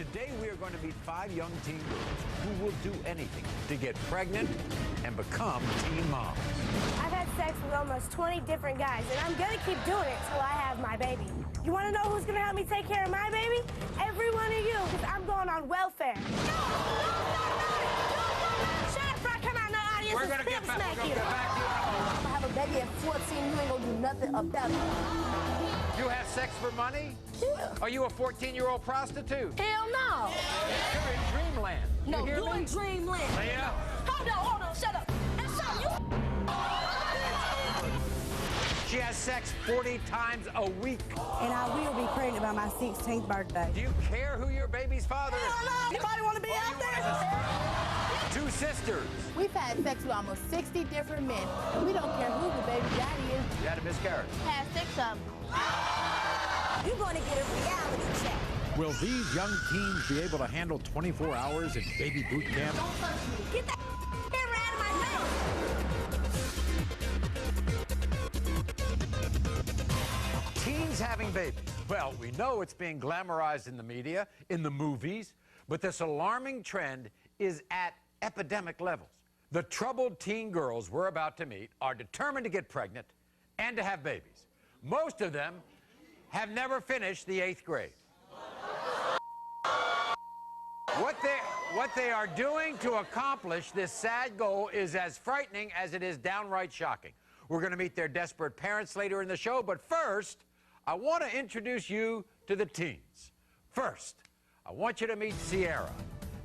Today we are going to meet 5 young teen girls who will do anything to get pregnant and become teen moms. I've had sex with almost 20 different guys, and I'm gonna keep doing it till I have my baby. You wanna know who's gonna help me take care of my baby? Every one of you, because I'm going on welfare. Shut up, bro, come on, the audience. We're gonna get back to you. I have a baby at 14, you ain't gonna do nothing about it. You have sex for money? Yeah. Are you a 14-year-old prostitute? Hell no. You're in dreamland. No, you in dreamland. Leah? Hold on, shut up. And so you... She has sex 40 times a week. And I will be pregnant by my 16th birthday. Do you care who your baby's father is? Hell no. Anybody want to be out there? 2 sisters. We've had sex with almost 60 different men, and we don't care who the baby daddy is. You had a miscarriage. Had 6 of them. You're going to get a reality check. Will these young teens be able to handle 24 hours in baby boot camp? Don't touch me. Get that camera out of my face. Teens having babies. Well, we know it's being glamorized in the media, in the movies, but this alarming trend is at epidemic levels. The troubled teen girls we're about to meet are determined to get pregnant and to have babies. Most of them have never finished the 8th grade. What they are doing to accomplish this sad goal is as frightening as it is downright shocking. We're going to meet their desperate parents later in the show, but first, I want to introduce you to the teens. First, I want you to meet Cierra.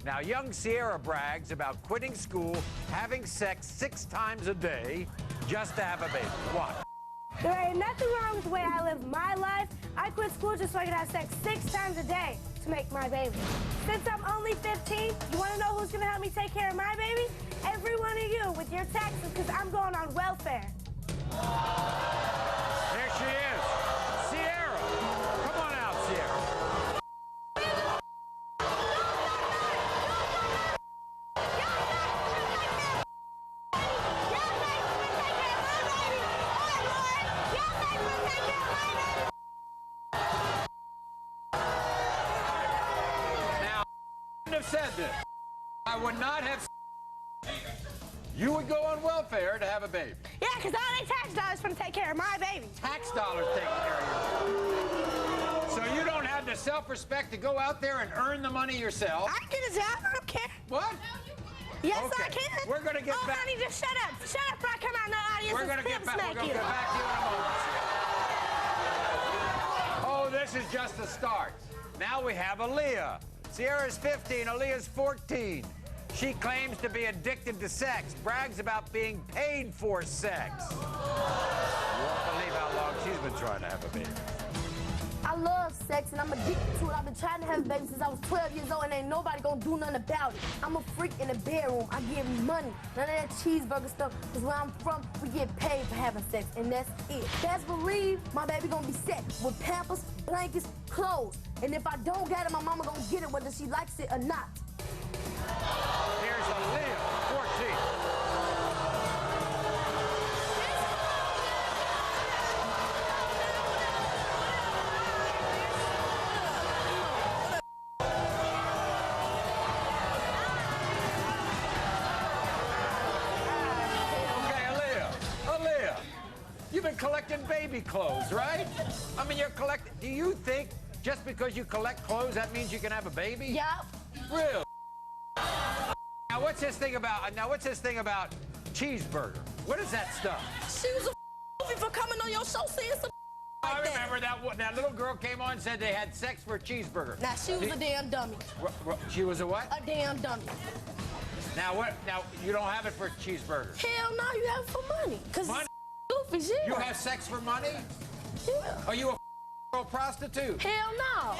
Now, young Cierra brags about quitting school, having sex 6 times a day, just to have a baby. Why? There ain't nothing wrong with the way I live my life. I quit school just so I could have sex 6 times a day to make my baby. Since I'm only 15, you want to know who's going to help me take care of my baby? Every one of you with your taxes, because I'm going on welfare. There she is. Cierra. Come on out, Cierra. Said this. I would not have. You would go on welfare to have a baby. Yeah, because all they tax dollars for to take care of my baby. Tax dollars taking care of you. So you don't have the self-respect to go out there and earn the money yourself. I can get a job. I don't care. What? Yes, Okay. I can. We're going to get back. Honey, just shut up. Shut up, bro. Come on, the audience. We're going to get back. We're going to get back to you in a moment. Oh, this is just the start. Now we have Aaliyah. Sierra's 15, Aaliyah's 14. She claims to be addicted to sex, brags about being paid for sex. You won't believe how long she's been trying to have a baby. I love sex, and I'm addicted to it. I've been trying to have a baby since I was 12 years old, and ain't nobody gonna do nothing about it. I'm a freak in the bedroom. I give money. None of that cheeseburger stuff, because where I'm from, we get paid for having sex, and that's it. Best believe my baby gonna be set with pampers, blankets, clothes. And if I don't get it, my mama gonna get it whether she likes it or not. Here's Aaliyah, 14. Aaliyah, you've been collecting baby clothes, right? I mean, you're collecting. Do you think just because you collect clothes, that means you can have a baby? Yup. Really? Now, what's this thing about cheeseburger? What is that stuff? She was a movie for coming on your show saying some I remember that little girl came on and said they had sex for a cheeseburger. Now, she was a damn dummy. She was a what? A damn dummy. Now, what? Now, you don't have it for a cheeseburger. Hell no, you have it for money. Because Money? goofy shit. You have sex for money? Yeah. Are you a prostitute? Hell no.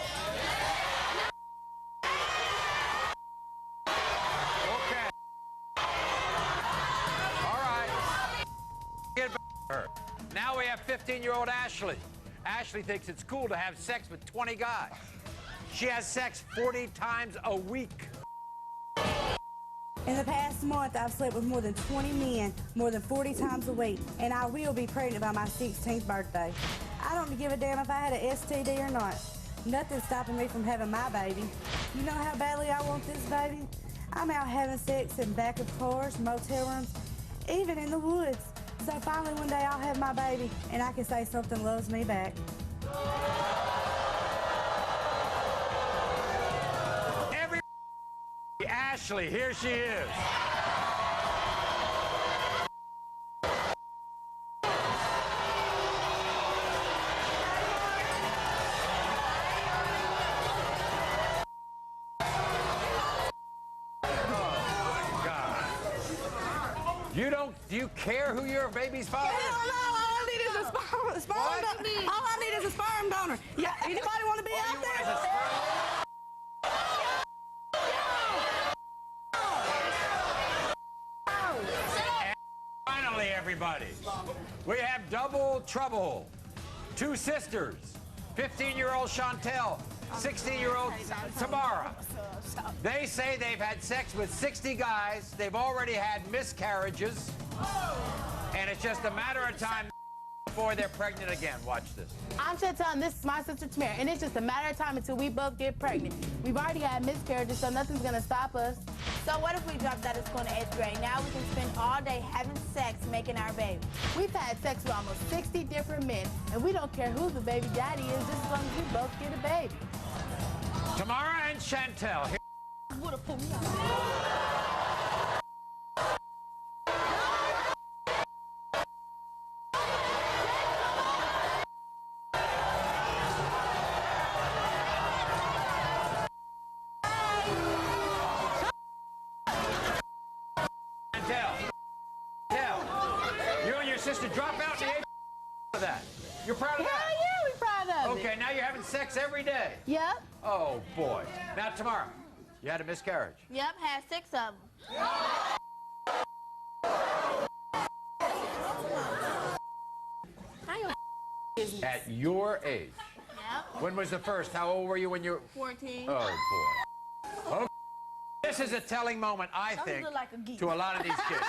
Okay. All right. Get back to her. Now we have 15-year-old Ashley. Ashley thinks it's cool to have sex with 20 guys. She has sex 40 times a week. In the past month, I've slept with more than 20 men, more than 40 times a week, and I will be pregnant by my 16th birthday. I don't give a damn if I had an STD or not. Nothing's stopping me from having my baby. You know how badly I want this baby? I'm out having sex in back of cars, motel rooms, even in the woods. So finally one day I'll have my baby and I can say something loves me back. Ashley, here she is. Do you care who your baby's father is? Hell no, all I need is a sperm donor. All I need is a sperm donor. Yeah, anybody want to be out there? And finally, everybody, we have double trouble. Two sisters, 15-year-old Shantel, 16-year-old Tamara. They say they've had sex with 60 guys. They've already had miscarriages. And it's just a matter of time before they're pregnant again. Watch this. I'm Shantel, and this is my sister Tamara, and it's just a matter of time until we both get pregnant. We've already had miscarriages, so nothing's gonna stop us. So what if we dropped out of school in the 8th grade? Now we can spend all day having sex, making our baby. We've had sex with almost 60 different men, and we don't care who the baby daddy is, just as long as we both get a baby. Tamara and Shantel. Sister, drop out the 8th of that. You're proud of that? Hell yeah, we're proud of it. Okay, now you're having sex every day. Yep. Oh, boy. Now, Tamara, you had a miscarriage. Yep, had 6 of them. At your age. Yep. When was the first? How old were you when you were? 14. Oh, boy. Okay. This is a telling moment, I think, to a lot of these kids.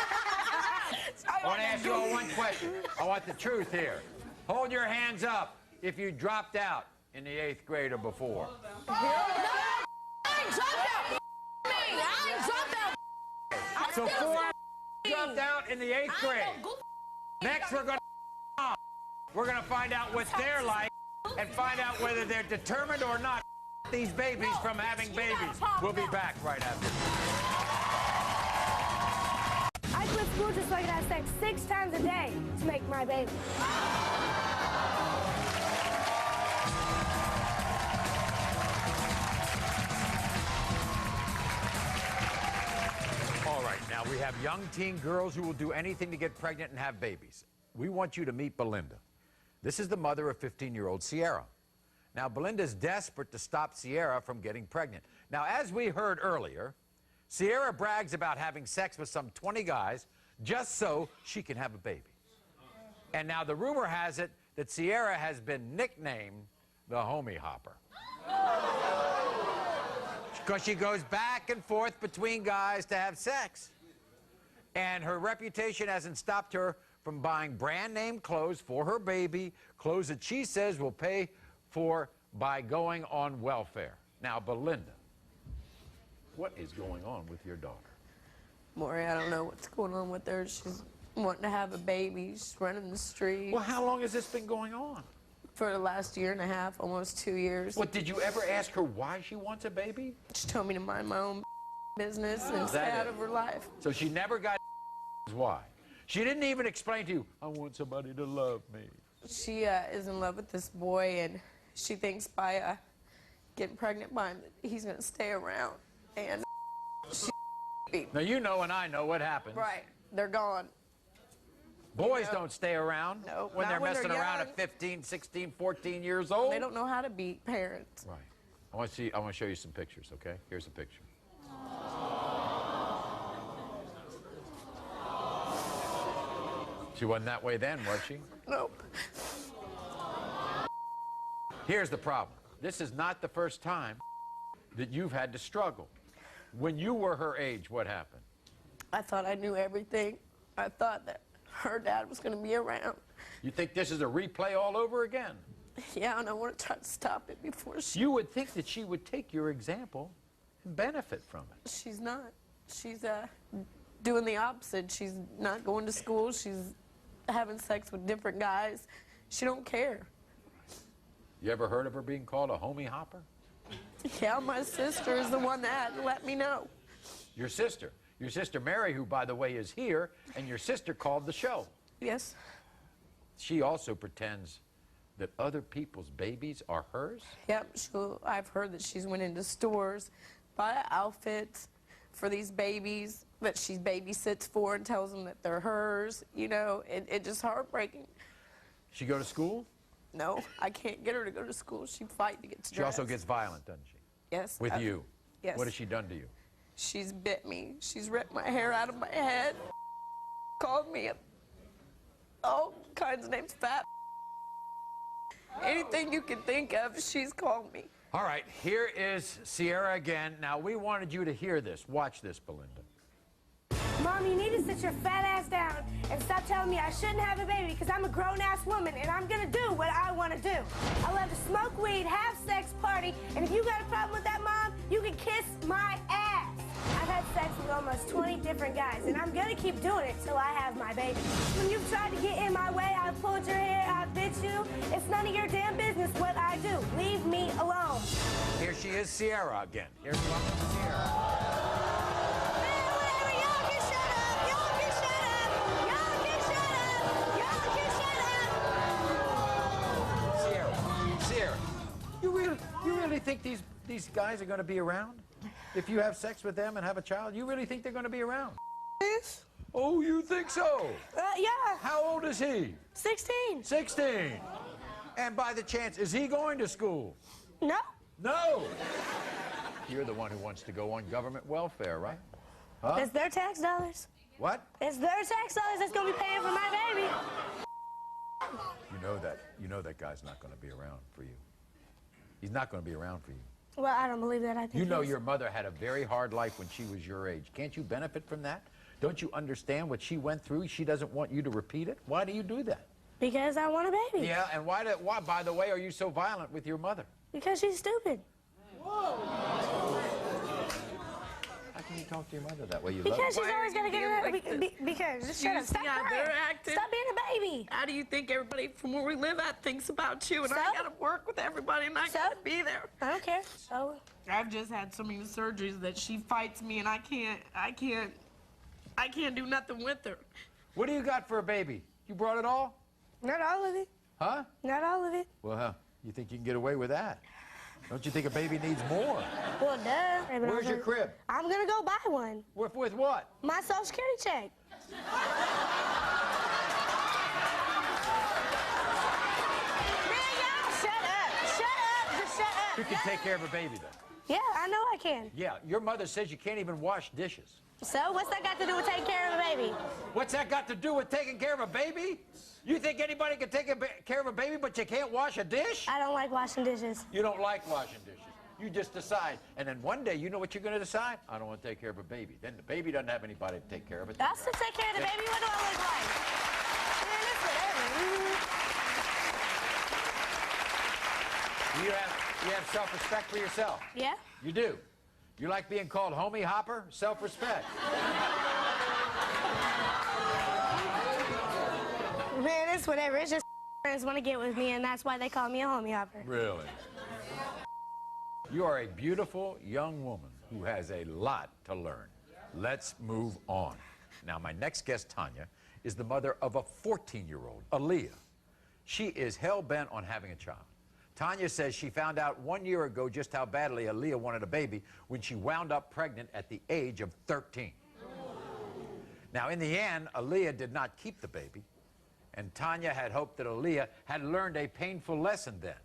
I want to ask you all one question. I want the truth here. Hold your hands up if you dropped out in the 8th grade or before. No, I ain't dropped out. I ain't dropped out. So 4 dropped out in the 8th grade. Next, we're gonna find out what they're like and find out whether they're determined or not these babies from having babies. We'll be back right after. I quit school just so I could have sex 6 times a day to make my baby. All right, now we have young teen girls who will do anything to get pregnant and have babies. We want you to meet Belinda. This is the mother of 15-year-old Cierra. Now, Belinda's desperate to stop Cierra from getting pregnant. Now, as we heard earlier, Cierra brags about having sex with some 20 guys just so she can have a baby. And now the rumor has it that Cierra has been nicknamed the Homie Hopper. Because she goes back and forth between guys to have sex. And her reputation hasn't stopped her from buying brand name clothes for her baby, clothes that she says will pay for by going on welfare. Now, Belinda, what is going on with your daughter? Maury, I don't know what's going on with her. She's wanting to have a baby. She's running the street. Well, how long has this been going on? For the last 1.5 years, almost 2 years. What, did you ever ask her why she wants a baby? She told me to mind my own business and stay out of her life. So she never got why? She didn't even explain to you, I want somebody to love me. She is in love with this boy, and she thinks by getting pregnant by him, he's going to stay around. And now, you know and I know what happens. Right. They're gone. Boys don't stay around No, when they're not when messing they're around young. at 15, 16, 14 years old. They don't know how to be parents. Right. I want to show you some pictures, okay? Here's a picture. She wasn't that way then, was she? Nope. Here's the problem. This is not the first time that you've had to struggle. When you were her age, what happened? I thought I knew everything. I thought that her dad was going to be around. You think this is a replay all over again? Yeah, and I want to try to stop it before she... You would think that she would take your example and benefit from it. She's not. She's doing the opposite. She's not going to school. She's having sex with different guys. She don't care. You ever heard of her being called a homie hopper? Yeah, my sister is the one that let me know. Your sister Maury, who, by the way, is here, and your sister called the show. Yes. She also pretends that other people's babies are hers? Yep, I've heard that she's went into stores, bought outfits for these babies that she babysits for and tells them that they're hers. You know, it's just heartbreaking. She go to school? No, I can't get her to go to school. She fight to get dressed. She also gets violent, doesn't she? Yes. With you? Yes. What has she done to you? She's bit me. She's ripped my hair out of my head. Called me all kinds of names, fat. Anything you can think of, she's called me. All right, here is Cierra again. Now, we wanted you to hear this. Watch this, Belinda. Mom, you need to sit your fat ass down and stop telling me I shouldn't have a baby because I'm a grown-ass woman and I'm going to do what I want to do. I love to smoke weed, have sex, party, and if you got a problem with that, Mom, you can kiss my ass. I've had sex with almost 20 different guys, and I'm going to keep doing it till I have my baby. When you've tried to get in my way, I've pulled your hair, I've bit you. It's none of your damn business what I do. Leave me alone. Here she is, Cierra again. Here's Cierra. You really think these guys are going to be around? If you have sex with them and have a child, you really think they're going to be around? Yes. Oh, you think so? Yeah. How old is he? 16. 16. And by the chance, is he going to school? No. No. You're the one who wants to go on government welfare, right? Huh? It's their tax dollars. What? It's their tax dollars that's going to be paying for my baby. You know that guy's not going to be around for you. He's not going to be around for you. Well, I don't believe that. I think you know your mother had a very hard life when she was your age. Can't you benefit from that? Don't you understand what she went through? She doesn't want you to repeat it. Why do you do that? Because I want a baby. Yeah, and why, by the way, are you so violent with your mother? Because she's stupid. Whoa. How can you talk to your mother that way? You because love she's always going to get her. Because just shut up. Stop crying. Stop being a baby. How do you think everybody from where we live at thinks about you? And I got to work with everybody, and I got to be there. I don't care. So I've just had so many surgeries that she fights me, and I can't do nothing with her. What do you got for a baby? You brought it all? not all of it. Huh? Not all of it. Well, you think you can get away with that? Don't you think a baby needs more? Well, duh. Where's your crib? I'm gonna go buy one. With what? My Social Security check. You can take care of a baby, then. Yeah, I know I can. Yeah, your mother says you can't even wash dishes. So what's that got to do with taking care of a baby? What's that got to do with taking care of a baby? You think anybody can take care of a baby, but you can't wash a dish? I don't like washing dishes. You don't like washing dishes. You just decide. And then one day, you know what you're going to decide? I don't want to take care of a baby. Then the baby doesn't have anybody to take care of it. I'll still take care of the baby. What do I look like? Man, it's whatever. You have self-respect for yourself. Yeah? You do. You like being called homie hopper? Self-respect. Man, it's whatever. It's just friends want to get with me, and that's why they call me a homie hopper. Really? You are a beautiful young woman who has a lot to learn. Let's move on. Now, my next guest, Tanya, is the mother of a 14-year-old, Aaliyah. She is hell-bent on having a child. Tanya says she found out 1 year ago just how badly Aaliyah wanted a baby when she wound up pregnant at the age of 13. Now, in the end, Aaliyah did not keep the baby, and Tanya had hoped that Aaliyah had learned a painful lesson then.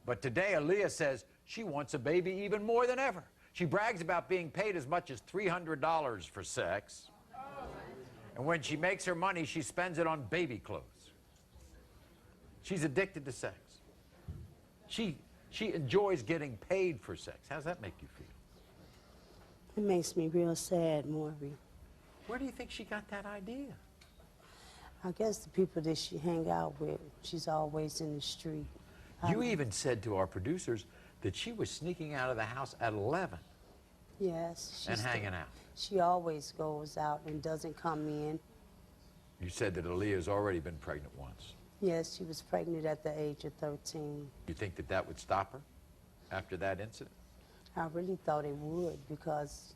But today, Aaliyah says she wants a baby even more than ever. She brags about being paid as much as $300 for sex. And when she makes her money, she spends it on baby clothes. She's addicted to sex. She enjoys getting paid for sex. How's that make you feel? It makes me real sad, Maury. Where do you think she got that idea? I guess the people that she hang out with, she's always in the street. You even said to our producers that she was sneaking out of the house at 11 Yes. and hanging out. She always goes out and doesn't come in. You said that Aaliyah's already been pregnant once. Yes, she was pregnant at the age of 13. You think that that would stop her after that incident? I really thought it would because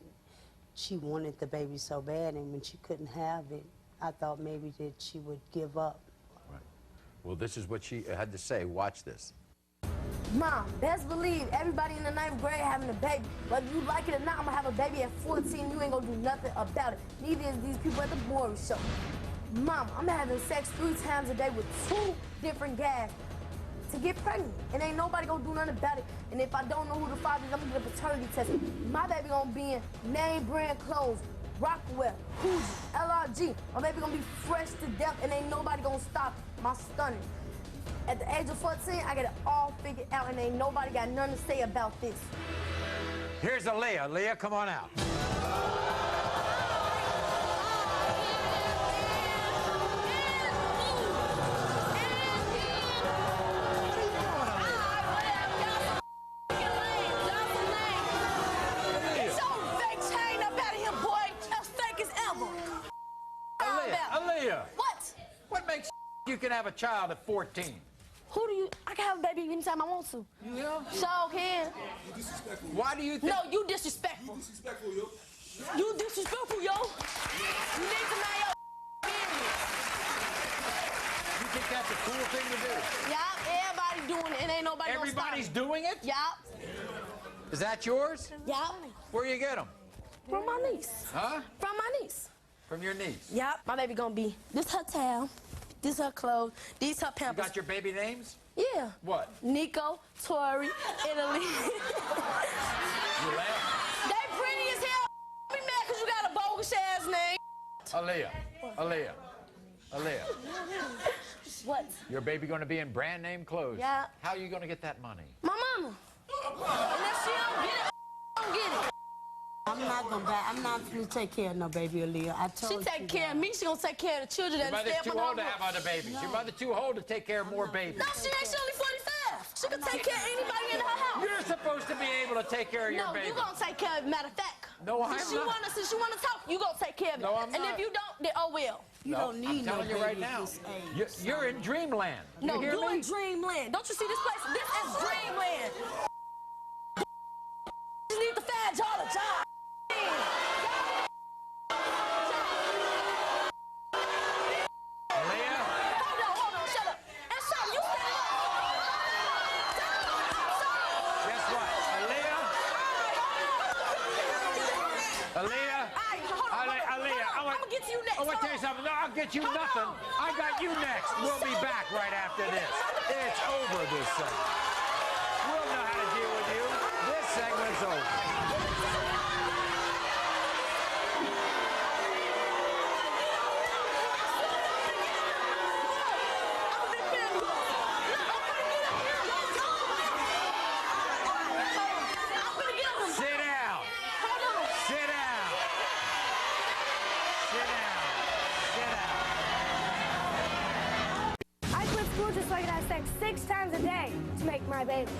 she wanted the baby so bad, and when she couldn't have it, I thought maybe that she would give up. Right. Well, this is what she had to say. Watch this. Mom, best believe everybody in the 9th grade having a baby. Whether you like it or not, I'm gonna have a baby at 14. You ain't gonna do nothing about it. Neither is these people at the Maury show. Mom, I'm having sex 3 times a day with 2 different guys to get pregnant. And ain't nobody gonna do nothing about it. And if I don't know who the father is, I'm gonna get a paternity test. My baby gonna be in name brand clothes, Rockwell, Coogee, LRG. My baby gonna be fresh to death, and ain't nobody gonna stop my stunning. At the age of 14, I got it all figured out, and ain't nobody got nothing to say about this. Here's Aaliyah. Aaliyah, come on out. Aaliyah, what makes you can have a child at 14? Who do you? I can have a baby anytime I want to. Yeah. So can. You disrespectful. Why do you think? No, you disrespectful. You disrespectful, yo. You disrespectful, yo. You need to mind your business. You think that's a cool thing to do? Yup, everybody doing it, and ain't nobody gonna stop Everybody's it. doing it? Yup. Is that yours? Yup. Where you get them? From my niece. Huh? From my niece. From your niece? Yup. My baby gonna be. This her towel. This her clothes. These her You pampers. got your baby names? Yeah. What? Nico, Tori, Italy. You laugh? They pretty as hell. Be mad because you got a bogus ass name. Aaliyah. Aaliyah. Aaliyah. What? Your baby gonna be in brand name clothes. Yeah. How are you gonna get that money? My mama. Unless she don't get it, don't get it. I'm not gonna take care of no baby, Aaliyah. I told She you. take care of me. She gonna take care of the children Your that stay mother's up too on old to her have roof. other babies. Your mother's too old to take care of more babies. No, she ain't. She only 45. She can take care of anybody in her house. You're supposed to be able to take care of your No, baby. you gonna take care of it. Matter of fact. No, I'm Since not. Since you wanna talk, you gonna take care of it. No, I'm and not. if you don't, then oh well. You don't need I'm telling no you right baby at now. this age, You're in dreamland. No, you hear you me? in dreamland. Don't you see this place? This is dreamland. You need to find y'all a job. Aaliyah? Hold on, shut up. And shut up, you stand up. Guess what? Aaliyah? Aaliyah? Aaliyah, I'm gonna get to you next. I want to tell you something. No, I'll get you nothing. I got you next. We'll be back right after this. It's over, this segment. We'll know how to deal with you. This segment's over. Sit down. Sit down. Sit down. Sit down. I quit school just so I could have sex 6 times a day to make my baby.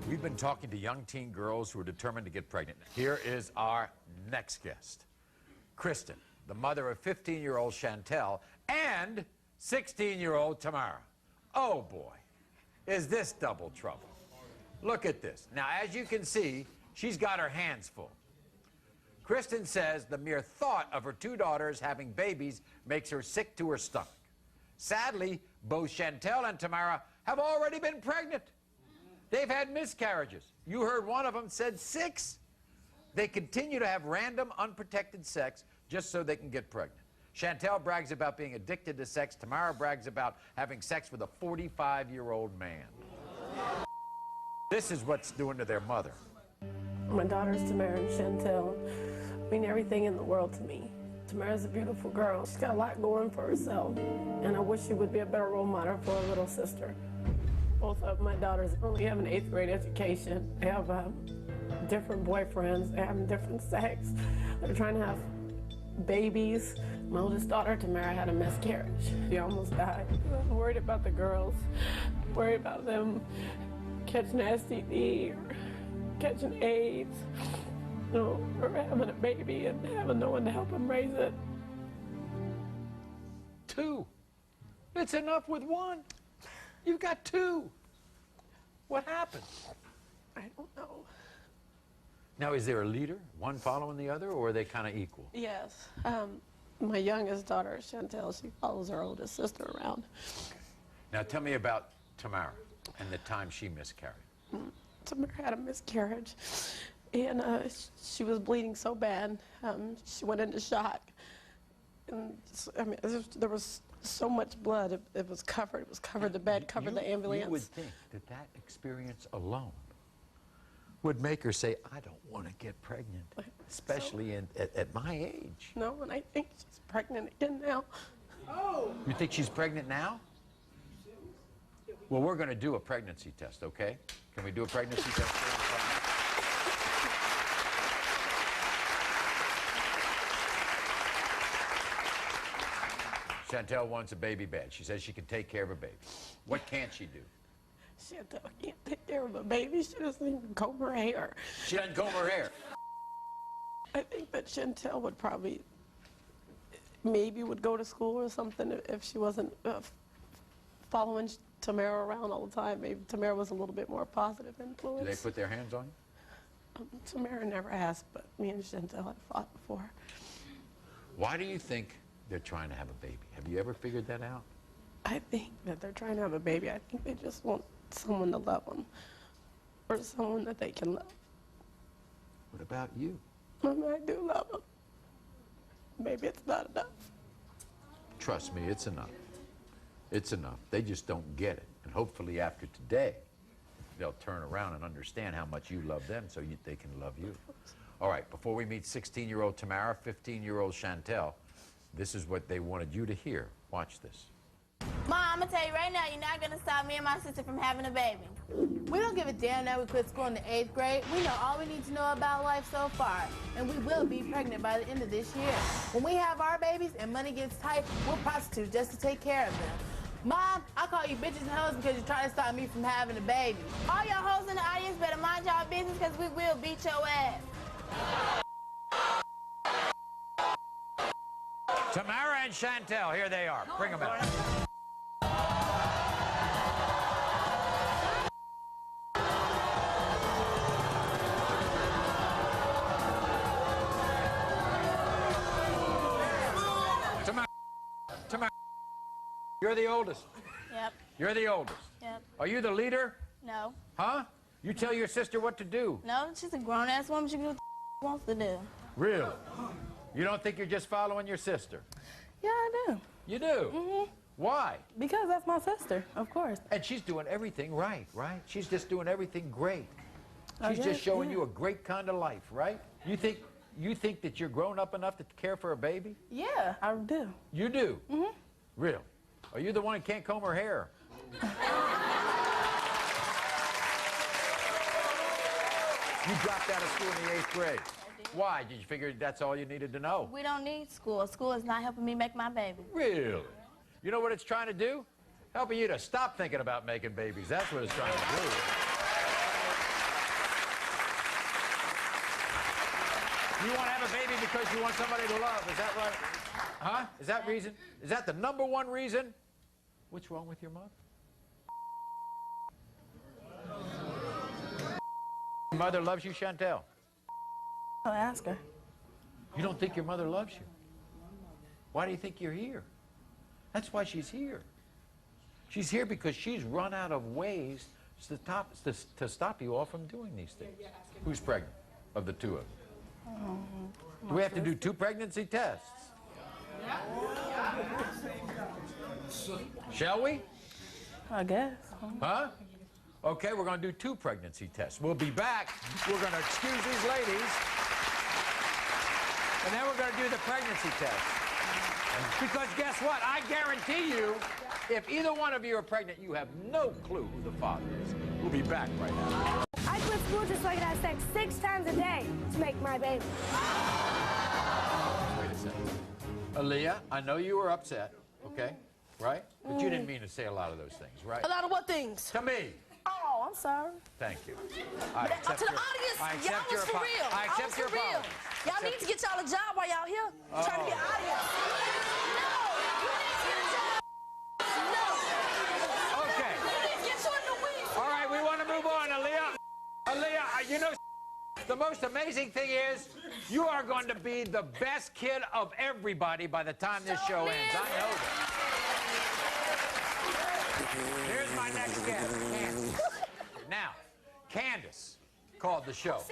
We've been talking to young teen girls who are determined to get pregnant. Here is our next guest, Kristen, the mother of 15-year-old Shantel and 16-year-old Tamara. Oh boy, is this double trouble. Look at this. Now, as you can see, she's got her hands full. Kristen says the mere thought of her 2 daughters having babies makes her sick to her stomach. Sadly, both Shantel and Tamara have already been pregnant. They've had miscarriages. You heard one of them said 6. They continue to have random, unprotected sex just so they can get pregnant. Shantel brags about being addicted to sex. Tamara brags about having sex with a 45-year-old man. This is what's doing to their mother. My daughters, Tamara and Shantel, mean everything in the world to me. Tamara's a beautiful girl. She's got a lot going for herself, and I wish she would be a better role model for a little sister. Both of my daughters only have an 8th grade education. They have different boyfriends. They have different sex. They're trying to have babies. My oldest daughter, Tamara, had a miscarriage. She almost died. I was worried about the girls, worried about them catching STD or catching AIDS, you know, or having a baby and having no one to help them raise it. 2. It's enough with 1. You've got 2. What happened? I don't know. Now, is there a leader, one following the other, or are they kind of equal? Yes. My youngest daughter, Shantel, she follows her oldest sister around. Okay. Now, tell me about Tamara and the time she miscarried. Tamara had a miscarriage, and she was bleeding so bad, she went into shock. And I mean, there was so much blood, it was covered. It was covered, the bed covered the ambulance. You would think that that experience alone would make her say, I don't want to get pregnant, especially at my age. No, and I think she's pregnant again now. Oh! You think she's pregnant now? Well, we're going to do a pregnancy test, okay? Can we do a pregnancy test? Shantel wants a baby bed. She says she can take care of a baby. What can't she do? Shantel can't take care of a baby. She doesn't even comb her hair. She doesn't comb her hair. I think that Shantel would probably, maybe would go to school or something if she wasn't following Tamara around all the time. Maybe Tamara was a little bit more positive influence. Do they put their hands on you? Tamara never asked, but me and Shantel had fought before. Why do you think they're trying to have a baby? Have you ever figured that out? I think that they're trying to have a baby. I think they just want someone to love them, or someone that they can love. What about you? I mean, I do love them. Maybe it's not enough. Trust me, it's enough. It's enough. They just don't get it. And hopefully after today, they'll turn around and understand how much you love them so they can love you. All right, before we meet 16-year-old Tamara, 15-year-old Shantel, this is what they wanted you to hear. Watch this. Mom, I'm gonna tell you right now, you're not gonna stop me and my sister from having a baby. We don't give a damn that we quit school in the 8th grade. We know all we need to know about life so far. And we will be pregnant by the end of this year. When we have our babies and money gets tight, we'll prostitute just to take care of them. Mom, I call you bitches and hoes because you're trying to stop me from having a baby. All y'all hoes in the audience better mind y'all business because we will beat your ass. Tamara and Shantel, here they are. Bring them out. Tamara, you're the oldest. Yep. You're the oldest. Yep. Are you the leader? No. Huh? You tell your sister what to do. No, she's a grown-ass woman. She can do what she wants to do. Really? You don't think you're just following your sister? Yeah, I do. You do? Mm-hmm. Why? Because that's my sister, of course. And she's doing everything right? She's just doing everything great. She's guess, just showing yeah. you a great kind of life, right? You think that you're grown up enough to care for a baby? Yeah, I do. You do? Mm-hmm. Real? Are you the one who can't comb her hair? You dropped out of school in the 8th grade. Why? Did you figure that's all you needed to know? We don't need school. School is not helping me make my baby. Really? You know what it's trying to do? Helping you to stop thinking about making babies. That's what it's trying to do. You want to have a baby because you want somebody to love. Is that right? Huh? Is that reason? Is that the #1 reason? What's wrong with your mother? Your mother loves you, Shantel? I'll ask her. You don't think your mother loves you? Why do you think you're here? That's why she's here. She's here because she's run out of ways to stop you all from doing these things. Who's pregnant of the two of you? Do we have to do 2 pregnancy tests? Shall we? I guess. Huh? Okay, we're going to do 2 pregnancy tests. We'll be back. We're going to excuse these ladies. And then we're going to do the pregnancy test. Because guess what? I guarantee you, if either one of you are pregnant, you have no clue who the father is. We'll be back right now. I quit school just so I could have sex 6 times a day to make my baby. Wait a second. Aaliyah, I know you were upset, okay? Right? But you didn't mean to say a lot of those things, right? A lot of what things? To me. Oh, I'm sorry. Thank you. But to the audience, y'all was for real. I accept your apology. Y'all need to get y'all a job while y'all here. Trying to get audience. No, you need to get a job. No. Okay. You need to get you in the week. All right, we want to move on, Aaliyah. Aaliyah, you know, the most amazing thing is you are going to be the best kid of everybody by the time this show ends. I know that. Here's my next guest, Candace. Now, Candace called the show.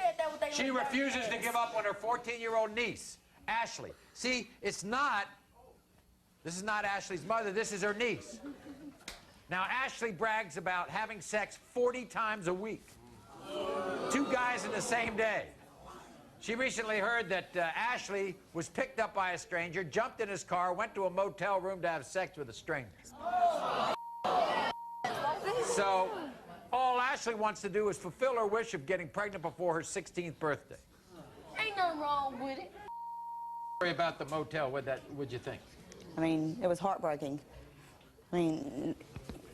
She refuses to give up on her 14-year-old niece, Ashley. See, this is not Ashley's mother, this is her niece. Now, Ashley brags about having sex 40 times a week. 2 guys in the same day. She recently heard that Ashley was picked up by a stranger, jumped in his car, went to a motel room to have sex with a stranger. So, all Ashley wants to do is fulfill her wish of getting pregnant before her 16th birthday. Ain't nothing wrong with it. Sorry about the motel. What'd you think? I mean, it was heartbreaking. I mean,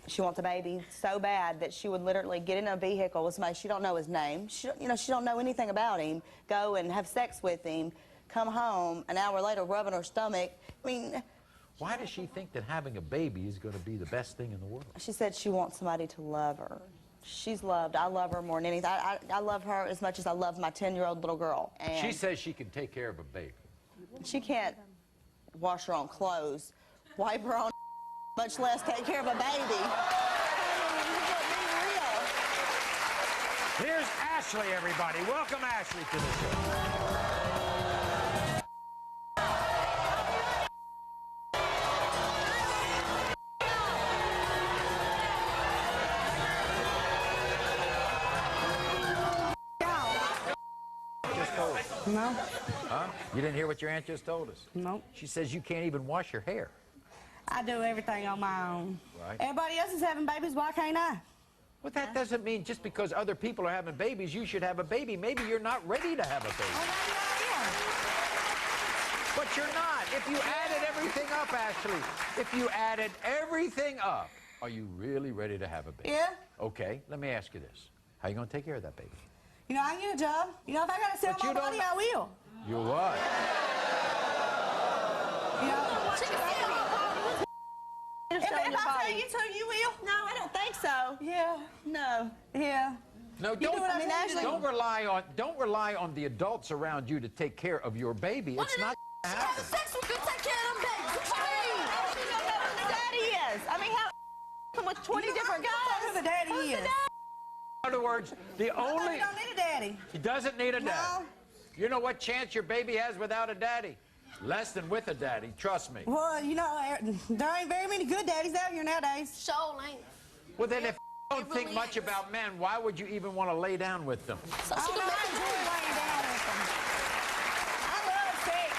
she wants a baby so bad that she would literally get in a vehicle with somebody she don't know his name. She don't know anything about him. Go and have sex with him. Come home an hour later, rubbing her stomach. I mean, why does she think that having a baby is going to be the best thing in the world? She said she wants somebody to love her. She's loved. I love her more than anything. I love her as much as I love my 10-year-old little girl. And she says she can take care of a baby. She can't wash her own clothes, wipe her own, much less take care of a baby. Here's Ashley, everybody. Welcome Ashley to the show. No. Huh? You didn't hear what your aunt just told us? Nope. She says you can't even wash your hair. I do everything on my own. Right. Everybody else is having babies, why can't I? But that doesn't mean just because other people are having babies, you should have a baby. Maybe you're not ready to have a baby. Well, maybe I am. But you're not. If you added everything up, Ashley, if you added everything up, are you really ready to have a baby? Yeah. Okay, let me ask you this. How are you going to take care of that baby? You know, I can get a job. You know, if I got to sell But my you don't body, know- I will. You what? You know, if I tell you to, you will? No, I don't think so. Yeah. No. Yeah. No, do what I mean, Ashley. don't rely on the adults around you to take care of your baby. It's not going to happen. Sex with you, take care of them babies. What you mean? How does she know who the daddy is? I mean, how with 20 different guys? Who the daddy Who's the is? daddy? In other words, the only... He don't need a daddy. He doesn't need a daddy. No. You know what chance your baby has without a daddy? Less than with a daddy, trust me. Well, you know, there ain't very many good daddies out here nowadays. Show ain't. Well, then if you don't think much about men, why would you even want to lay down with them? So she can I make enjoy laying down with them. I love sex.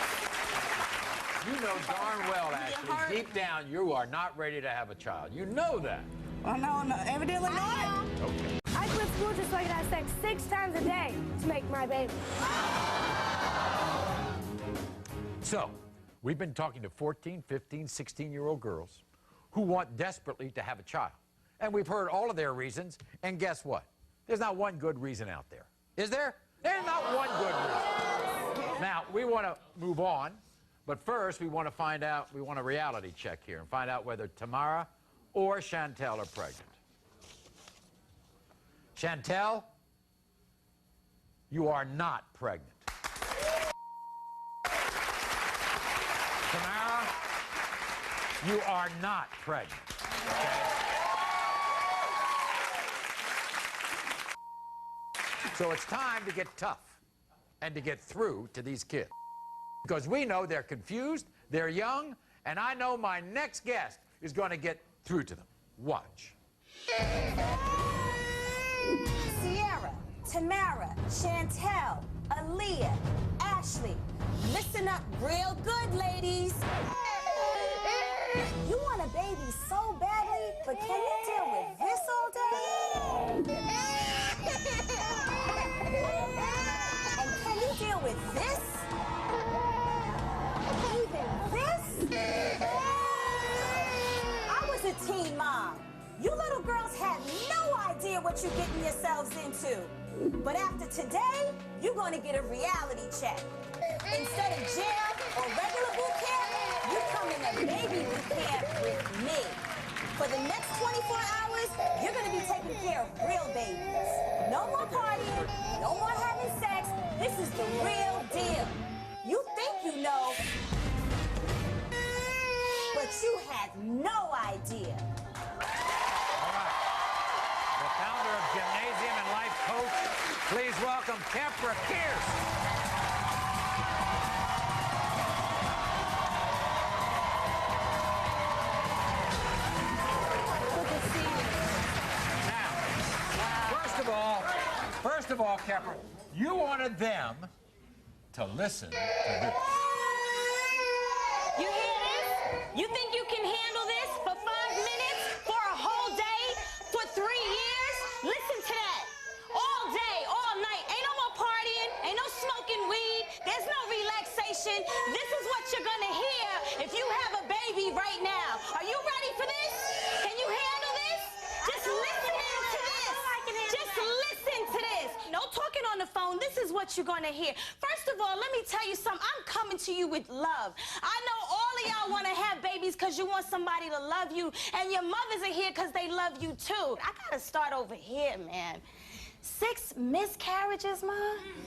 You know darn well, Ashley, deep down, you are not ready to have a child. You know that. Well, no, evidently not. Okay. I quit school just so I could have sex 6 times a day to make my baby. So, we've been talking to 14, 15, 16-year-old girls who want desperately to have a child. And we've heard all of their reasons, and guess what? There's not one good reason out there. Is there? There's not one good reason. Now, we want to move on, but first we want to find out, we want a reality check here and find out whether Tamara or Shantel are pregnant. Shantel, you are not pregnant. Tamara, you are not pregnant. Okay? So it's time to get tough and to get through to these kids. Because we know they're confused, they're young, and I know my next guest is going to get through to them. Watch. Cierra, Tamara, Shantel, Aaliyah, Ashley, listen up real good, ladies. You want a baby so badly, but can you deal with this all day? And can you deal with this? Even this? what you're getting yourselves into. But after today, you're going to get a reality check. Instead of jail or regular boot camp, you come in a baby boot camp with me. For the next 24 hours, you're going to be taking care of real babies. No more partying, no more having sex. This is the real deal. You think you know, but you have no idea. All right. The founder of Gymnasium and Life Coach, please welcome Kepra Kearse. First of all, Kepra, you wanted them to listen to this. You hear this? You think you can handle this for 5 minutes, for a whole day, for 3 years? Listen to that. All day, all night. Ain't no more partying, ain't no smoking weed, there's no relaxation. This is what you're gonna hear if you have a baby right now. Are you ready for this? Can you handle this? Just listen to this. Just listen to this. No talking on the phone. This is what you're going to hear. First of all, let me tell you something. I'm coming to you with love. I know all of y'all want to have babies because you want somebody to love you, and your mothers are here because they love you too. I got to start over here, man. 6 miscarriages, Ma?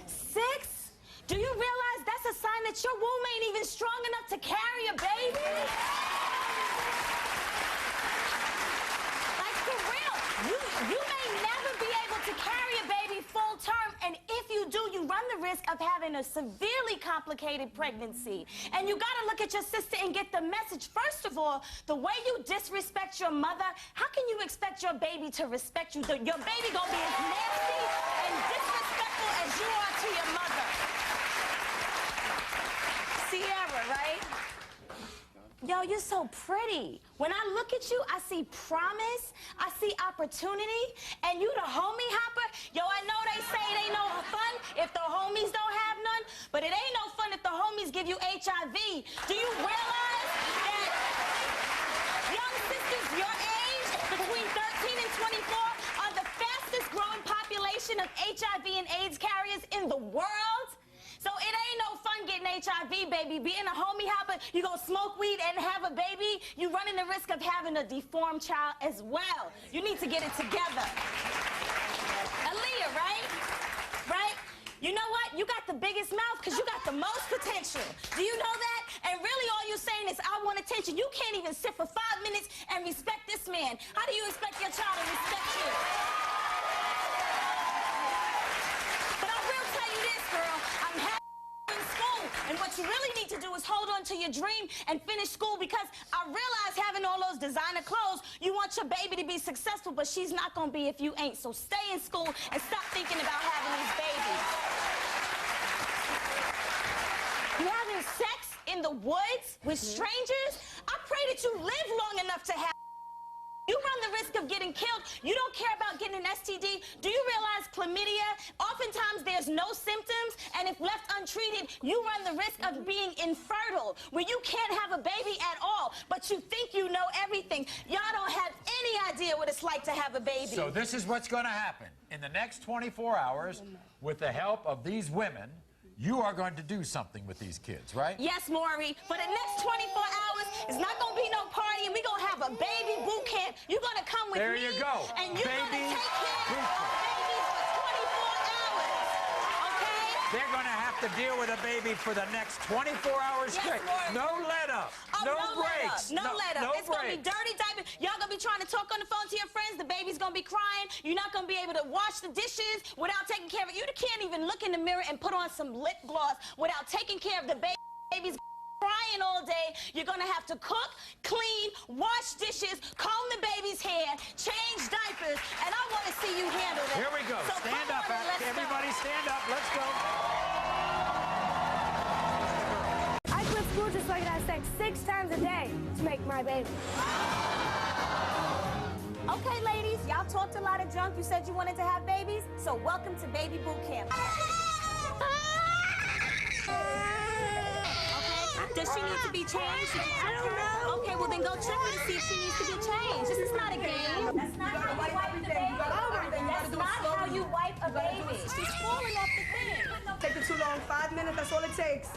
6? Do you realize that's a sign that your womb ain't even strong enough to carry a baby? Like, for real, you may never be able to carry a baby full term, and if you do, you run the risk of having a severely complicated pregnancy. And you gotta look at your sister and get the message. First of all, the way you disrespect your mother, how can you expect your baby to respect you? Your baby gonna be as nasty and disrespectful as you are to your mother. Sierra, right? Yo, you're so pretty. When I look at you, I see promise, I see opportunity, and you the homie hopper. Yo, I know they say it ain't no fun if the homies don't have none, but it ain't no fun if the homies give you HIV. Do you realize that young sisters your age, between 13 and 24, are the fastest growing population of HIV and AIDS carriers in the world? So it ain't no fun getting HIV, baby. Being a homie hopper, you gonna smoke weed and have a baby, you running the risk of having a deformed child as well. You need to get it together. Aaliyah, right? Right? You know what? You got the biggest mouth because you got the most potential. Do you know that? And really all you're saying is, I want attention. You can't even sit for 5 minutes and respect this man. How do you expect your child to respect you? But I will tell you this, girl. I'm happy in school. And what you really need to do is hold on to your dream and finish school, because I realize having all those designer clothes, you want your baby to be successful, but she's not going to be if you ain't. So stay in school and stop thinking about having these babies. You having sex in the woods with strangers? I pray that you live long enough to have. You run the risk of getting killed. You don't care about getting an STD. Do you realize chlamydia, oftentimes there's no symptoms, and if left untreated, you run the risk of being infertile, where you can't have a baby at all, but you think you know everything. Y'all don't have any idea what it's like to have a baby. So this is what's going to happen. In the next 24 hours, with the help of these women, you are going to do something with these kids, right? Yes, Maury. For the next 24 hours, it's not going to be no party, and we're going to have a baby boot camp. You're going to come with me. There you go. And you're going to take care of our babies for 24 hours, okay? They're going to have to deal with a baby for the next 24 hours straight. Maury. No let up. Oh, no breaks. No let up. No It's going to be dirty diapers. Y'all going to be trying to talk on the phone to your friends. The baby's going to be crying. You're not going to be able to wash the dishes without taking care of it. You can't even look in the mirror and put on some lip gloss without taking care of the baby. Baby's crying all day. You're going to have to cook, clean, wash dishes, comb the baby's hair, change diapers, and I want to see you handle this. Here we go. So stand up. Everybody stand up. Let's go. I quit school just so I could have sex 6 times a day to make my baby. Okay, ladies, y'all talked a lot of junk. You said you wanted to have babies, so welcome to baby boot camp. Okay? Does she need to be changed? I don't know. Okay, well then go check her to see if she needs to be changed. This is not a game. That's not how you wipe the baby. That's not how you wipe a baby. She's falling off the thing. Take it too long. 5 minutes, that's all it takes.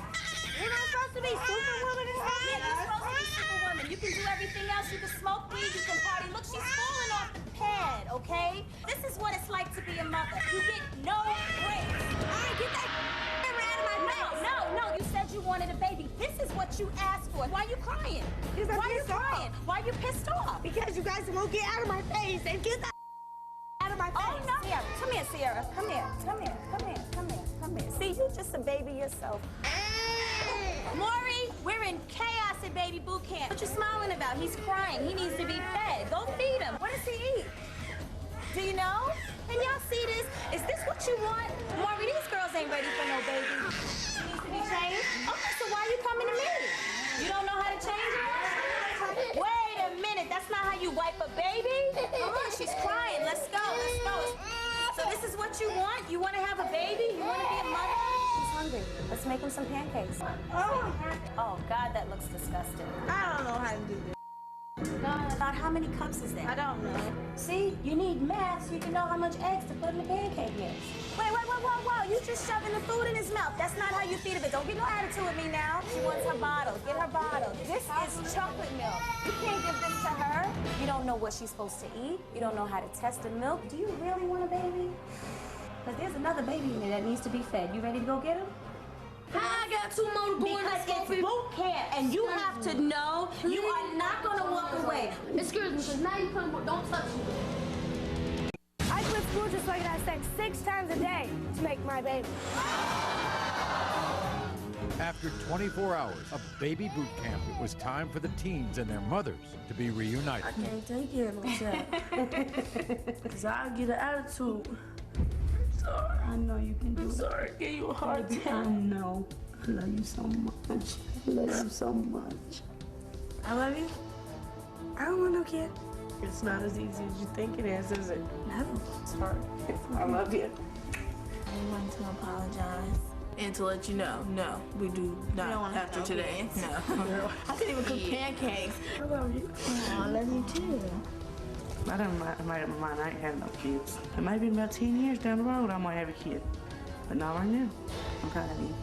You're not supposed to be superwoman and stuff. Yeah, you're supposed to be superwoman. You can do everything else. You can smoke weed, you can party. Look, she's falling off the pad, okay? This is what it's like to be a mother. You get no breaks. All right, get that out of my face. No. You said you wanted a baby. This is what you asked for. Why are you crying? Why are you crying? Why are you pissed off? Because you guys won't get out of my face and get that out of my face. Oh, no. Sierra, come here, Sierra. Come here. See, you're just a baby yourself. Maury, we're in chaos at baby boot camp. What you smiling about? He's crying. He needs to be fed. Go feed him. What does he eat? Do you know? Can y'all see this? Is this what you want? Maury, these girls ain't ready for no baby. He needs to be changed? Okay, so why are you coming to me? You don't know how to change it? Wait a minute. That's not how you wipe a baby? Come on, she's crying. Let's go. So this is what you want? You want to have a baby? You want to be a mother? He's hungry. Let's make him some pancakes. Oh, God, that looks disgusting. I don't know how to do this. About how many cups is that? I don't know. See, you need math so you can know how much eggs to put in the pancake mix. Wait, whoa. You just shoving the food in his mouth. That's not how you feed him. Don't get no attitude with me now. She wants her bottle. Get her bottle. This is chocolate milk. You can't give this to her. You don't know what she's supposed to eat. You don't know how to test the milk. Do you really want a baby? Because there's another baby in there that needs to be fed. You ready to go get him? I got 2 more to go in Because this it's boot camp, and you have to know you are not going to walk away. Excuse me, because now you don't touch me. I quit school just so I could have sex 6 times a day to make my baby. After 24 hours of baby boot camp, it was time for the teens and their mothers to be reunited. I can't take care of myself. Because I'll get an attitude. Sorry. I know you can do it. Sorry, I gave you a hard Baby, I time. know. I love you so much. I love you so much. I love you. I don't want no kid. It's not as easy as you think it is it? No. It's hard. I love you. I want to apologize. And to let you know, no, we do not after today. No. I couldn't even cook pancakes. I love you. Oh, I love you too. I done made up my mind I ain't having no kids. And maybe in about 10 years down the road I might have a kid. But not right now. I'm proud of you.